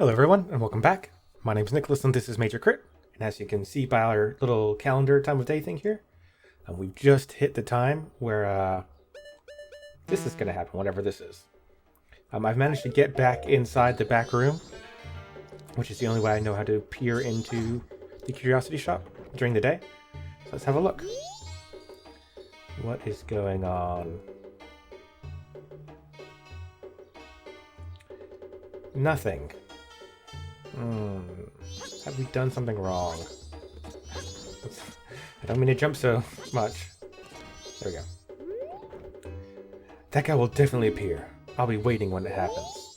Hello everyone, and welcome back. My name is Nicholas, and this is Major Crit. And as you can see by our little calendar time of day thing here, we've just hit the time where this is going to happen, whatever this is. I've managed to get back inside the back room, which is the only way I know how to peer into the curiosity shop during the day. So let's have a look. What is going on? Nothing. Have we done something wrong? I don't mean to jump so much. There we go. That guy will definitely appear. I'll be waiting when it happens.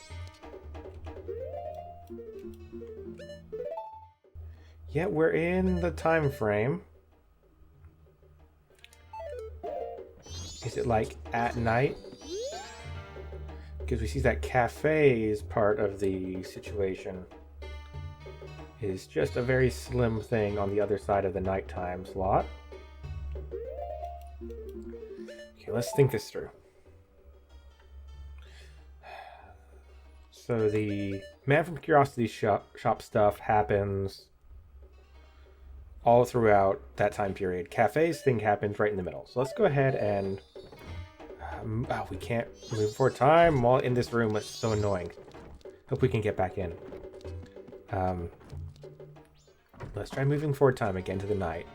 Yeah, we're in the time frame. Is it like at night? Because we see that cafe is part of the situation. Is just a very slim thing on the other side of the nighttime slot. Okay, let's think this through. So the Man from Curiosity shop stuff happens all throughout that time period. Cafe's thing happens right in the middle. So let's go ahead and... we can't move forward time while in this room. It's so annoying. Hope we can get back in. Let's try moving forward time again to the night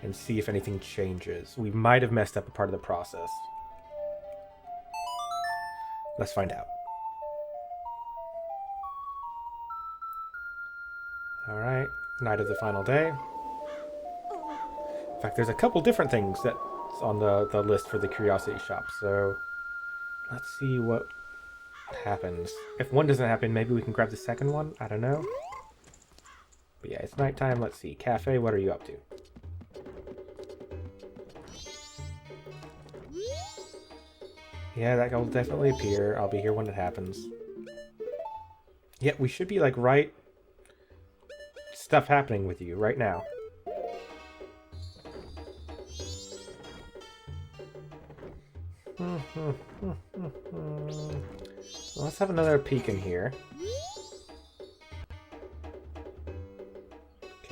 and see if anything changes. We might have messed up a part of the process. Let's find out. Alright, night of the final day. In fact, there's a couple different things that's on the list for the curiosity shop, so let's see what happens. If one doesn't happen, maybe we can grab the second one? I don't know. But yeah, it's nighttime. Let's see. Cafe, what are you up to? Yeah, that guy will definitely appear. I'll be here when it happens. Yeah, we should be like right... Stuff happening with you right now. Let's have another peek in here.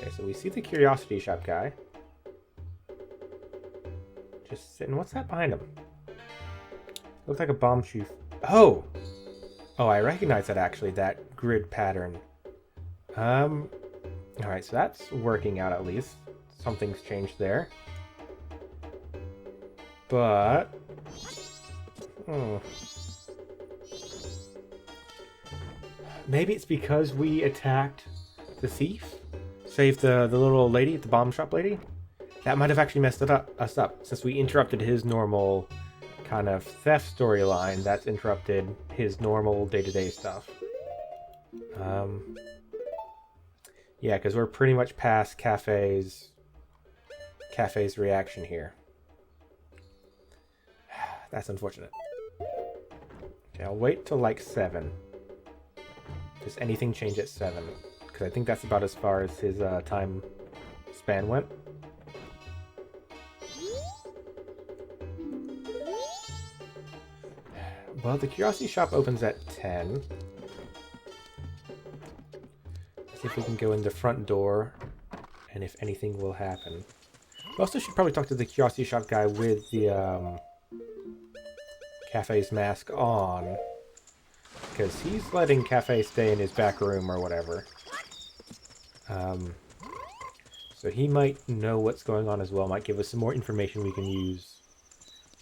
Okay, so we see the curiosity shop guy. Just sitting. What's that behind him? Looks like a bomb shoe. Oh! Oh, I recognize that actually, that grid pattern. Alright, so that's working out at least. Something's changed there. But... maybe it's because we attacked the thief? Saved the little lady, the bomb shop lady? That might have actually messed us up, since we interrupted his normal kind of theft storyline. That's interrupted his normal day-to-day stuff. Yeah, because we're pretty much past Cafe's reaction here. That's unfortunate. Okay, I'll wait till like 7. Does anything change at 7? Because I think that's about as far as his time span went. Well, the curiosity shop opens at 10. See if we can go in the front door and if anything will happen. We also should probably talk to the curiosity shop guy with the Cafe's mask on, because he's letting Cafe stay in his back room or whatever. So he might know what's going on as well, might give us some more information we can use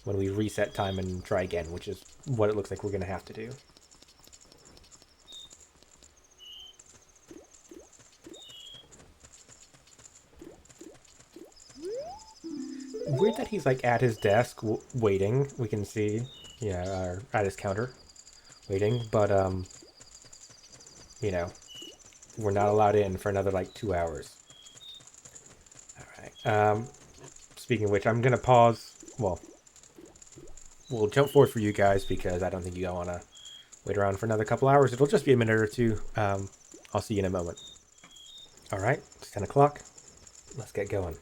when we reset time and try again, which is what it looks like we're going to have to do. Weird that he's like at his desk waiting. We can see, yeah, or at his counter waiting, but you know, we're not allowed in for another like 2 hours. All right. Speaking of which, I'm gonna pause. Well, we'll jump forward for you guys because I don't think you all want to wait around for another couple hours. It'll just be a minute or two. I'll see you in a moment. All right, it's 10 o'clock. Let's get going.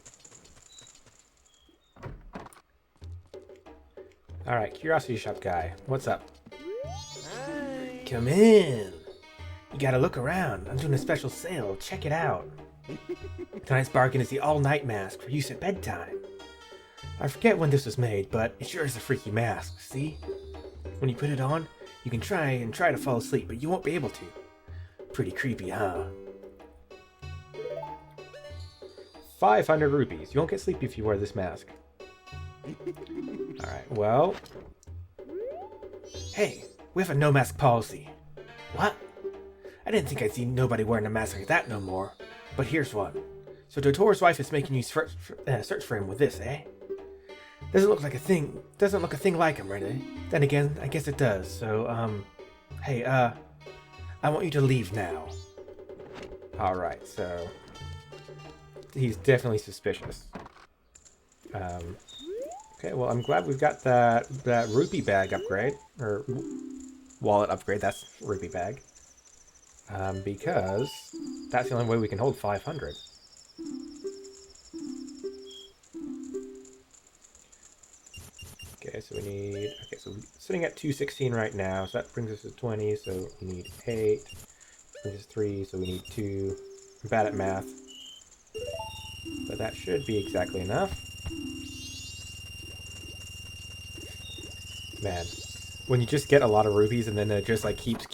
Alright, curiosity shop guy. What's up? Hi. Come in. You gotta look around. I'm doing a special sale. Check it out. Tonight's bargain is the all-night mask for use at bedtime. I forget when this was made, but it sure is a freaky mask, see? When you put it on, you can try to fall asleep, but you won't be able to. Pretty creepy, huh? 500 rupees. You won't get sleepy if you wear this mask. Alright, well... Hey, we have a no-mask policy. What? I didn't think I'd see nobody wearing a mask like that no more. But here's one. So Dotor's wife is making you search for him with this, eh? Doesn't look a thing like him, really. Then again, I guess it does. So, hey, I want you to leave now. Alright, so... He's definitely suspicious. Okay, well, I'm glad we've got that rupee bag upgrade. Or wallet upgrade, that's rupee bag. Because that's the only way we can hold 500. Okay, so we need... Okay, so we're sitting at 216 right now, so that brings us to 20, so we need 8. Brings us 3, so we need 2. I'm bad at math. But that should be exactly enough. Man, when you just get a lot of rupees and then it just like keeps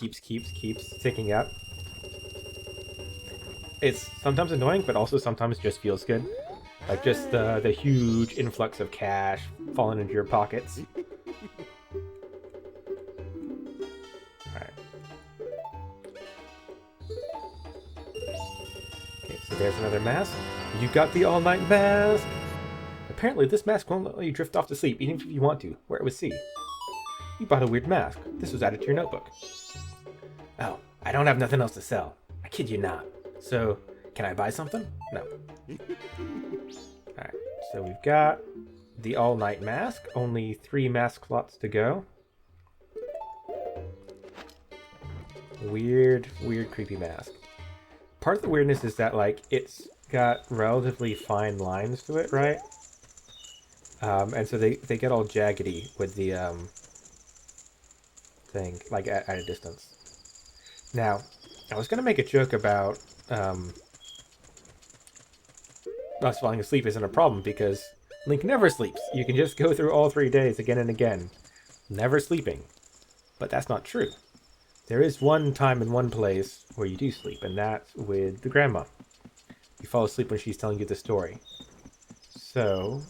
ticking up. It's sometimes annoying, but also sometimes just feels good. Like just the huge influx of cash falling into your pockets. Alright. Okay, so there's another mask. You got the all-night mask! Apparently this mask won't let you drift off to sleep, even if you want to, where it would see. You bought a weird mask. This was added to your notebook. Oh, I don't have nothing else to sell. I kid you not. So, can I buy something? No. Alright, so we've got the all-night mask. Only 3 mask slots to go. Weird, creepy mask. Part of the weirdness is that, like, it's got relatively fine lines to it, right? And so they get all jaggedy with the, thing, like, at a distance. Now, I was going to make a joke about, us falling asleep isn't a problem because Link never sleeps. You can just go through all 3 days again and again, never sleeping. But that's not true. There is one time and one place where you do sleep, and that's with the grandma. You fall asleep when she's telling you the story. So,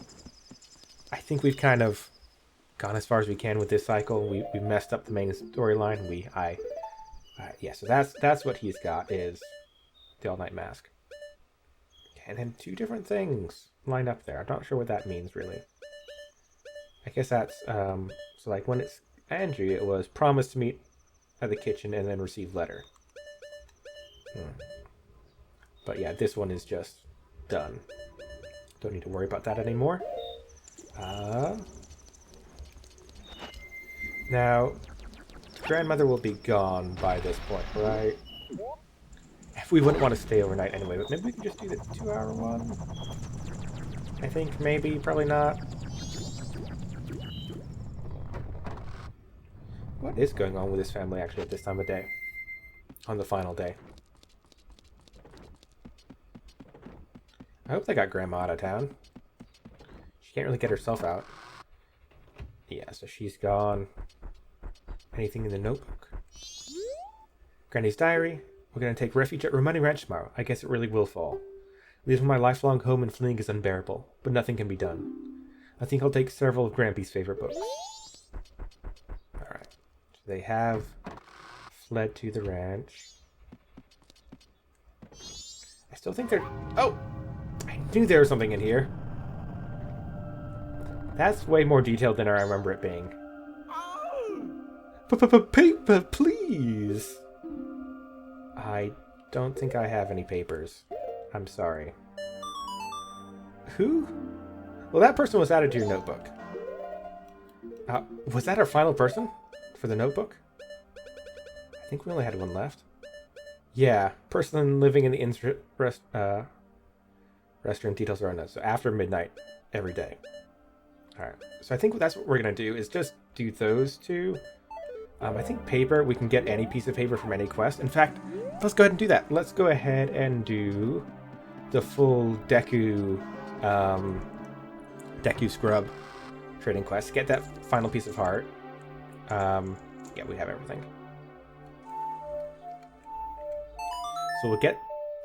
I think we've kind of gone as far as we can with this cycle. We messed up the main storyline. Yeah, so that's what he's got, is the all-night mask. And then 2 different things lined up there. I'm not sure what that means, really. I guess that's, so like when it's Andrew, it was promise to meet at the kitchen and then receive letter. But yeah, this one is just done. Don't need to worry about that anymore. Now, grandmother will be gone by this point, right? We wouldn't want to stay overnight anyway, but maybe we can just do the 2-hour one? I think maybe, probably not. What is going on with this family actually at this time of day? On the final day. I hope they got grandma out of town. She can't really get herself out. Yeah, so she's gone. Anything in the notebook? Granny's diary. We're going to take refuge at Romani Ranch tomorrow. I guess it really will fall. Leaving my lifelong home in fleeing is unbearable, but nothing can be done. I think I'll take several of Grampy's favorite books. Alright. So they have fled to the ranch. I still think they're... Oh! I knew there was something in here. That's way more detailed than I remember it being. Paper, please! I don't think I have any papers. I'm sorry. Who? Well, that person was added to your notebook. Was that our final person for the notebook? I think we only had one left. Yeah, person living in the restaurant, details are unknown. So after midnight every day. Alright, so I think that's what we're going to do, is just do those 2. I think paper, we can get any piece of paper from any quest. In fact, let's go ahead and do that. Let's go ahead and do the full Deku Scrub trading quest. Get that final piece of heart. Yeah, we have everything. So we'll get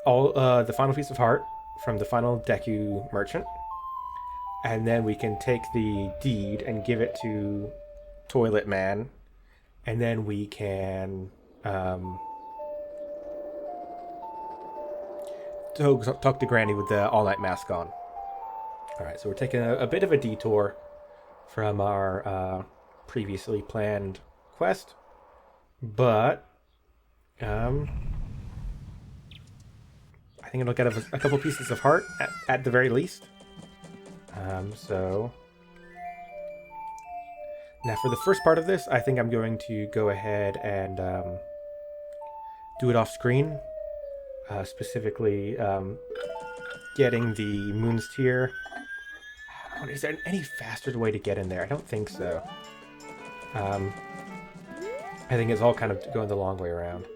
all the final piece of heart from the final Deku merchant. And then we can take the deed and give it to Toilet Man. And then we can talk to Granny with the all-night mask on. Alright, so we're taking a bit of a detour from our previously planned quest. But I think it'll get a couple pieces of heart at the very least. So now for the first part of this, I think I'm going to go ahead and do it off screen. Specifically getting the Moon's Tear. Is there any faster way to get in there? I don't think so. I think it's all kind of going the long way around.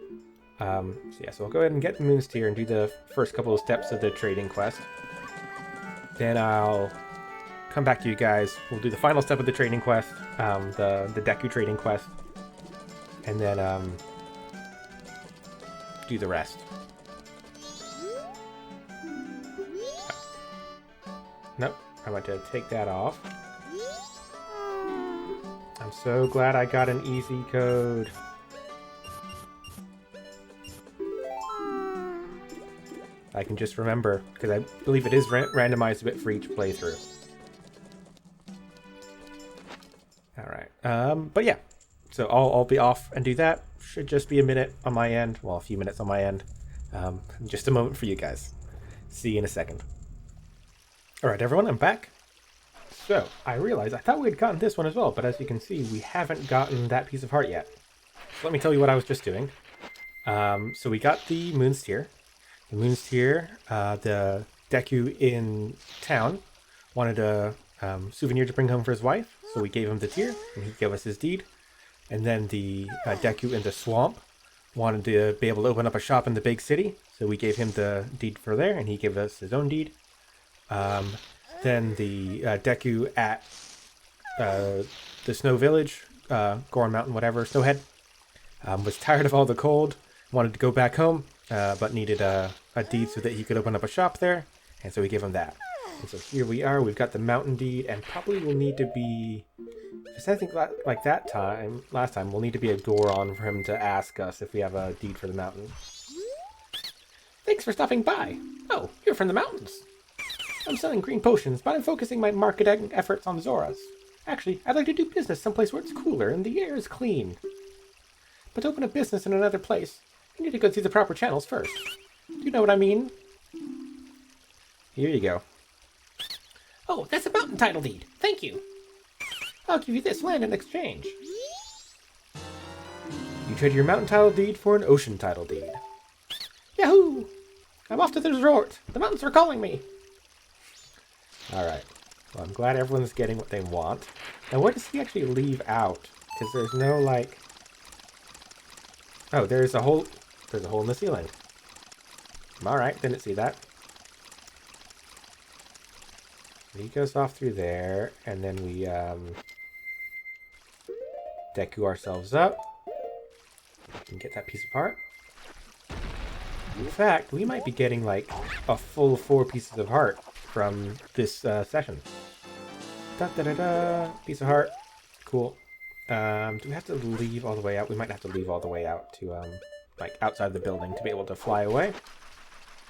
So yeah, so I'll go ahead and get the Moon's Tear and do the first couple of steps of the trading quest. Then I'll come back to you guys. We'll do the final step of the trading quest, the Deku trading quest, and then do the rest. Nope, I want to take that off. I'm so glad I got an easy code. I can just remember, because I believe it is randomized a bit for each playthrough. Alright, but yeah. So I'll be off and do that. Should just be a minute on my end. Well, a few minutes on my end. Just a moment for you guys. See you in a second. Alright everyone, I'm back. So, I realized I thought we had gotten this one as well, but as you can see, we haven't gotten that piece of heart yet. So let me tell you what I was just doing. So we got the Moon's Tear. The Moon's Tear, the Deku in town wanted a souvenir to bring home for his wife, so we gave him the tear, and he gave us his deed. And then the Deku in the swamp wanted to be able to open up a shop in the big city, so we gave him the deed for there, and he gave us his own deed. Then the Deku at the Snow Village, Goron Mountain, whatever, Snowhead, was tired of all the cold, wanted to go back home, but needed a deed so that he could open up a shop there, and so we gave him that. And so here we are, we've got the mountain deed, and probably will need to be, just I think like that time, last time, we'll need to be a Goron for him to ask us if we have a deed for the mountain. Thanks for stopping by. Oh, you're from the mountains. I'm selling green potions, but I'm focusing my marketing efforts on Zoras. Actually, I'd like to do business someplace where it's cooler and the air is clean. But to open a business in another place, you need to go through the proper channels first. Do you know what I mean? Here you go. Oh, that's a mountain title deed. Thank you. I'll give you this land in exchange. You trade your mountain title deed for an ocean title deed. Yahoo! I'm off to the resort. The mountains are calling me. Alright. Well, I'm glad everyone's getting what they want. Now, what does he actually leave out? Because there's no, like... Oh, there's a hole in the ceiling. Alright, didn't see that. He goes off through there, and then we, Deku ourselves up. We can get that piece apart. In fact, we might be getting, like, a full 4 pieces of heart from this session. Da-da-da-da! Piece of heart. Cool. Do we have to leave all the way out? We might have to leave all the way out to, like, outside the building to be able to fly away.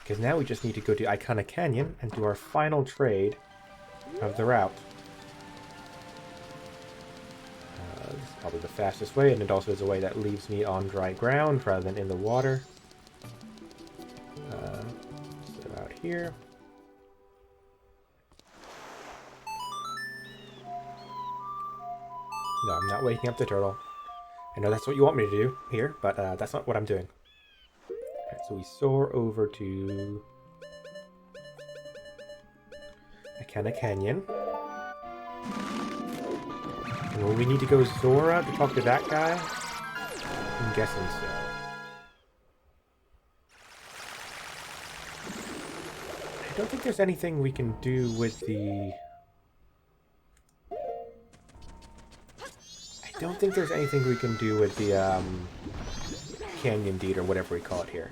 Because now we just need to go to Iconic Canyon and do our final trade of the route. This is probably the fastest way, and it also is a way that leaves me on dry ground rather than in the water. So out here. No, I'm not waking up the turtle. I know that's what you want me to do here, but that's not what I'm doing. Alright, so we soar over to Iconic Canyon. And when we need to go Zora to talk to that guy, I'm guessing so. I don't think there's anything we can do with the... I don't think there's anything we can do with the canyon deed or whatever we call it here.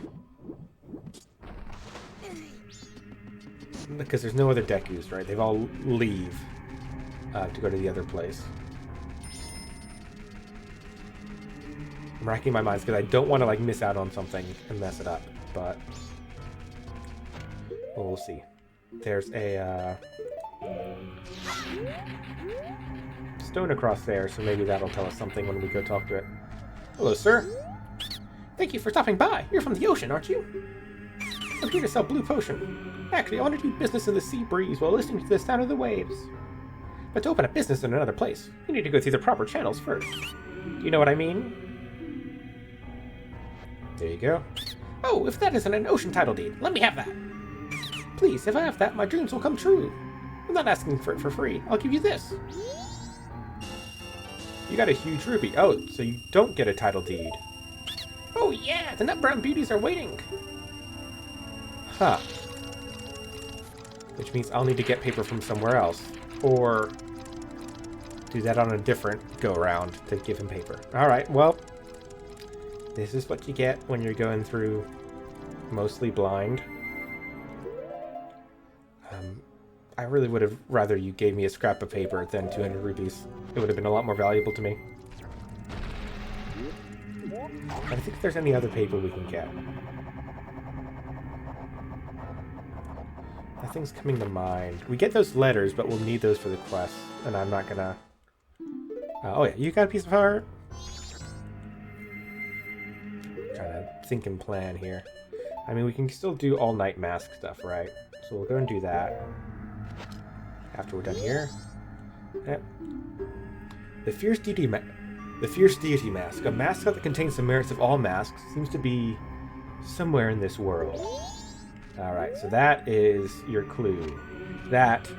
Because there's no other Dekus, right? They've all leave to go to the other place. I'm racking my minds because I don't want to like miss out on something and mess it up, but well, we'll see. There's a stone across there, so maybe that'll tell us something when we go talk to it. Hello, sir. Thank you for stopping by. You're from the ocean, aren't you? I'm here to sell blue potion. Actually, I want to do business in the sea breeze while listening to the sound of the waves. But to open a business in another place, you need to go through the proper channels first. Do you know what I mean? There you go. Oh, if that isn't an ocean title deed, let me have that. Please, if I have that, my dreams will come true. I'm not asking for it for free. I'll give you this. You got a huge ruby. Oh, so you don't get a title deed. Oh yeah, the nut brown beauties are waiting. Huh. Which means I'll need to get paper from somewhere else. Or do that on a different go-around to give him paper. Alright, well, this is what you get when you're going through mostly blind. I really would have rather you gave me a scrap of paper than 200 rupees. It would have been a lot more valuable to me. I don't think if there's any other paper we can get. Nothing's coming to mind. We get those letters, but we'll need those for the quest, and I'm not gonna... oh yeah, you got a piece of art? Trying to think and plan here. I mean, we can still do all-night mask stuff, right? So we'll go and do that. After we're done here. Yep. The Fierce Deity Mask. A mascot that contains the merits of all masks seems to be somewhere in this world. Alright, so that is your clue. That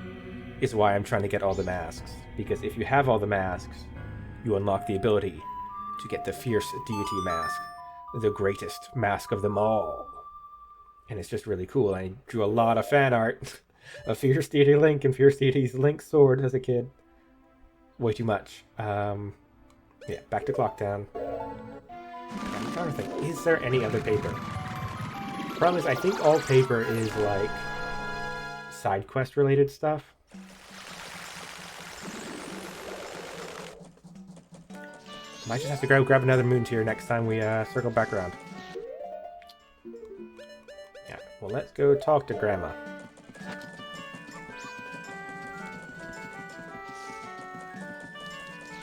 is why I'm trying to get all the masks. Because if you have all the masks, you unlock the ability to get the Fierce Deity Mask. The greatest mask of them all. And it's just really cool. I drew a lot of fan art of Fierce Deity Link and Fierce Deity's Link sword as a kid. Way too much. Yeah, back to Clocktown. I'm trying to think, is there any other paper? Problem is, I think all paper is like side quest related stuff. Might just have to grab another moon tier next time we circle back around. Yeah, well, let's go talk to Grandma.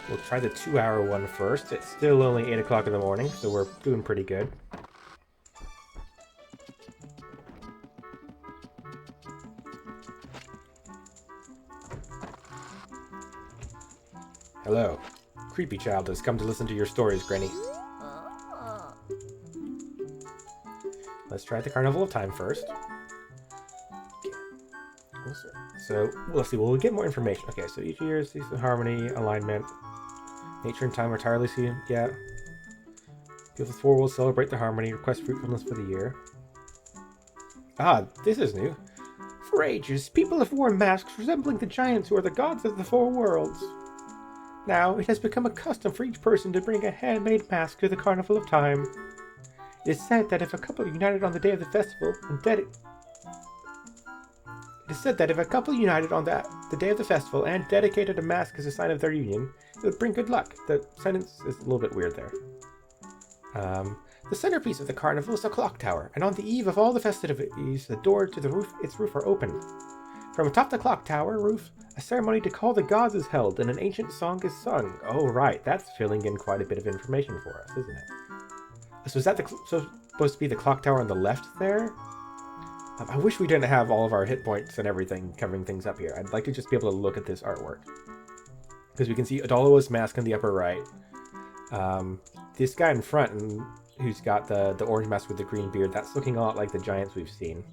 We'll try the 2-hour one first. It's still only 8 o'clock in the morning, so we're doing pretty good. Hello. Creepy child has come to listen to your stories, Granny. Let's try the Carnival of Time first. So, let's see, we'll get more information. Okay, so each year sees the harmony, alignment, nature and time are entirely seen. Yeah. People of the four worlds celebrate the harmony, request fruitfulness for the year. Ah, this is new. For ages, people have worn masks resembling the giants who are the gods of the four worlds. Now, it has become a custom for each person to bring a handmade mask to the Carnival of Time. It is said that if a couple united on the day of the festival and the day of the festival and dedicated a mask as a sign of their union, it would bring good luck. The sentence is a little bit weird there. The centerpiece of the carnival is a clock tower, and on the eve of all the festivities, the door to its roof are open. From atop the clock tower roof, a ceremony to call the gods is held, and an ancient song is sung. Oh, right, that's filling in quite a bit of information for us, isn't it? So is that supposed to be the clock tower on the left there? I wish we didn't have all of our hit points and everything covering things up here. I'd like to just be able to look at this artwork. Because we can see Adoloa's mask on the upper right. This guy in front, who's got the orange mask with the green beard, that's looking a lot like the giants we've seen.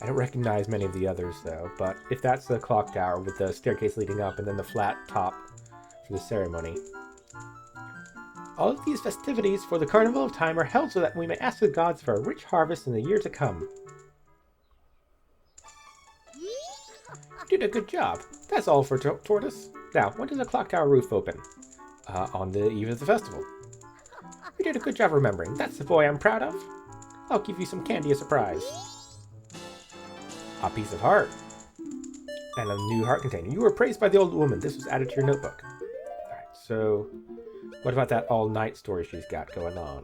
I don't recognize many of the others, though, but if that's the clock tower with the staircase leading up and then the flat top for the ceremony. All of these festivities for the Carnival of Time are held so that we may ask the gods for a rich harvest in the year to come. You did a good job. That's all for Tortoise. Now, when does the clock tower roof open? On the eve of the festival. You did a good job remembering. That's the boy I'm proud of. I'll give you some candy as a surprise. A piece of heart. And a new heart container. You were praised by the old woman. This was added to your notebook. Alright, so what about that all-night story she's got going on?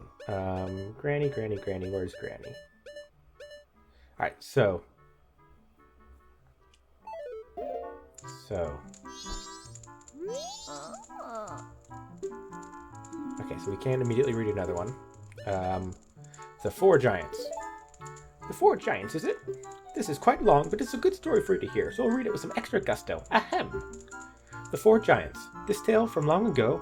Granny, where's Granny? Alright, so. Okay, so we can't immediately read another one. The Four Giants. The Four Giants, is it? This is quite long, but it's a good story for you to hear, so I'll read it with some extra gusto. Ahem! The Four Giants. This tale's from long ago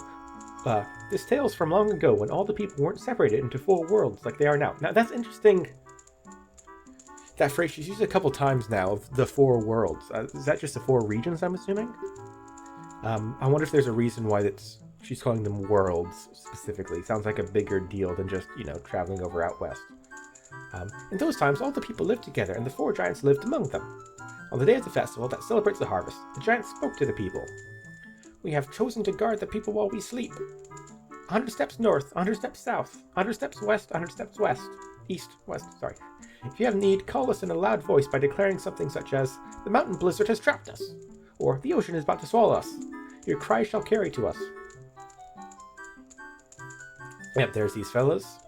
when all the people weren't separated into 4 worlds like they are now. Now, that's interesting. That phrase she's used a couple times now, of the 4 worlds. Is that just the 4 regions, I'm assuming? I wonder if there's a reason why she's calling them worlds, specifically. Sounds like a bigger deal than just, traveling over out west. In those times, all the people lived together, and the 4 giants lived among them. On the day of the festival that celebrates the harvest, the giants spoke to the people. We have chosen to guard the people while we sleep. 100 steps north, 100 steps south, 100 steps west, 100 steps east, sorry. If you have need, call us in a loud voice by declaring something such as, "The mountain blizzard has trapped us," or "The ocean is about to swallow us. Your cry shall carry to us." Yep, there's these fellas.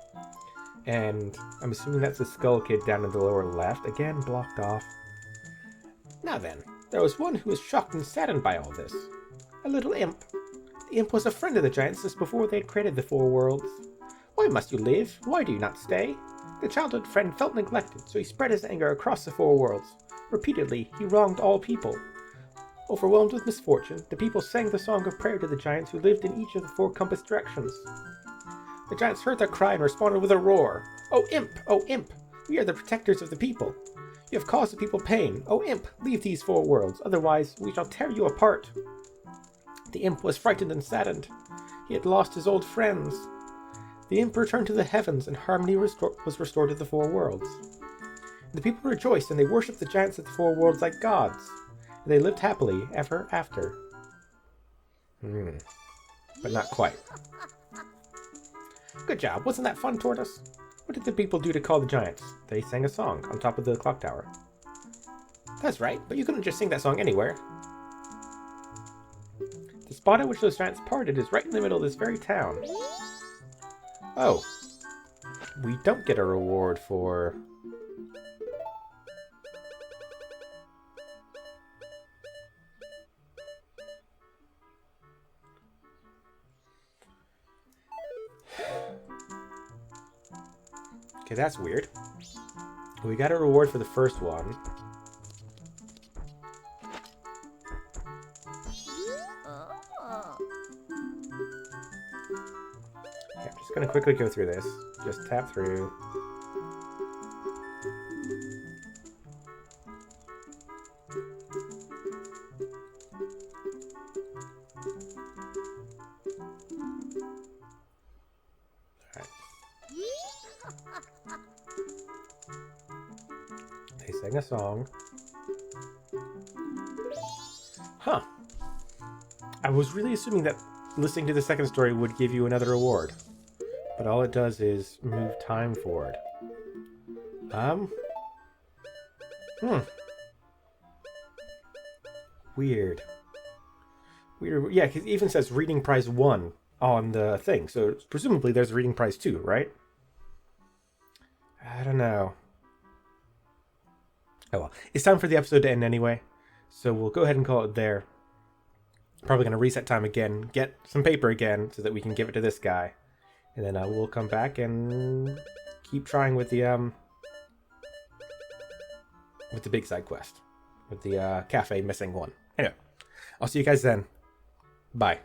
And I'm assuming that's the Skull Kid down in the lower left. Again, blocked off. Now then, there was one who was shocked and saddened by all this. A little imp. The imp was a friend of the giants since before they had created the 4 worlds. Why must you leave? Why do you not stay? The childhood friend felt neglected, so he spread his anger across the 4 worlds. Repeatedly, he wronged all people. Overwhelmed with misfortune, the people sang the song of prayer to the giants who lived in each of the 4 compass directions. The giants heard their cry and responded with a roar. "Oh imp! Oh imp! We are the protectors of the people. You have caused the people pain. Oh imp, leave these 4 worlds, otherwise we shall tear you apart." The imp was frightened and saddened. He had lost his old friends. The imp returned to the heavens, and harmony was restored to the 4 worlds. The people rejoiced, and they worshipped the giants of the 4 worlds like gods. And they lived happily ever after. But not quite. Good job. Wasn't that fun, Tortoise? What did the people do to call the giants? They sang a song on top of the clock tower. That's right, but you couldn't just sing that song anywhere. The spot at which those giants parted is right in the middle of this very town. Oh. We don't get a reward for... Okay, that's weird. We got a reward for the first one. Okay, I'm just gonna quickly go through this. Just tap through. They sang a song. Huh. I was really assuming that listening to the second story would give you another reward. But all it does is move time forward. Weird. Weird. Yeah, because it even says reading prize 1 on the thing. So presumably there's reading prize 2, right? I don't know. Oh well. It's time for the episode to end anyway. So we'll go ahead and call it there. Probably going to reset time again. Get some paper again so that we can give it to this guy. And then we'll come back and keep trying with the big side quest. With the cafe missing one. Anyway. I'll see you guys then. Bye.